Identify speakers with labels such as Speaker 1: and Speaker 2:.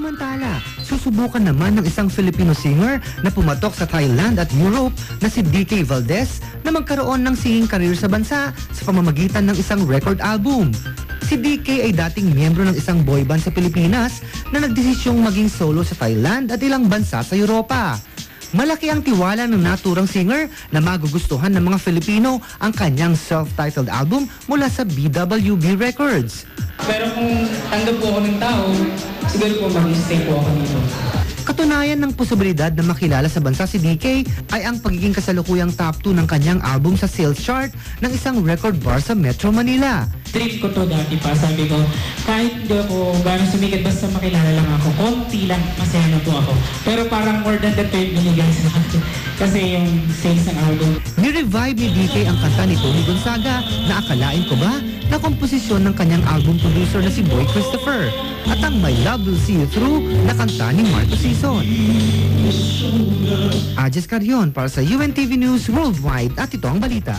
Speaker 1: Samantala, susubukan naman ng isang Filipino singer na pumatok sa Thailand at Europe na si DK Valdez na magkaroon ng singing career sa bansa sa pamamagitan ng isang record album. Si DK ay dating miyembro ng isang boy band sa Pilipinas na nagdesisyong maging solo sa Thailand at ilang bansa sa Europa. Malaki ang tiwala ng naturang singer na magugustuhan ng mga Filipino ang kanyang self-titled album mula sa BWB Records.
Speaker 2: Pero kung tanggap po ako ng tao, siguro po mag-stay po ako dito.
Speaker 1: Katunayan ng posibilidad na makilala sa bansa si DK ay ang pagiging kasalukuyang top 2 ng kanyang album sa sales chart ng isang record bar sa Metro Manila.
Speaker 2: Trip ko to dati pa, sabi ko, kahit hindi ako parang sumikat, basta makilala lang ako, konti lang, masaya na po ako. Pero parang more than the 12 binigay sa akin. Kasi yung sales ng album.
Speaker 1: Ni-revive ni DK ang kanta ni Tony Gonzaga na akalain ko ba na komposisyon ng kanyang album producer na si Boy Christopher at ang My Love Will See You Through na kanta ni Marco Sison. Ajes Carion para sa UNTV News Worldwide at ito ang balita.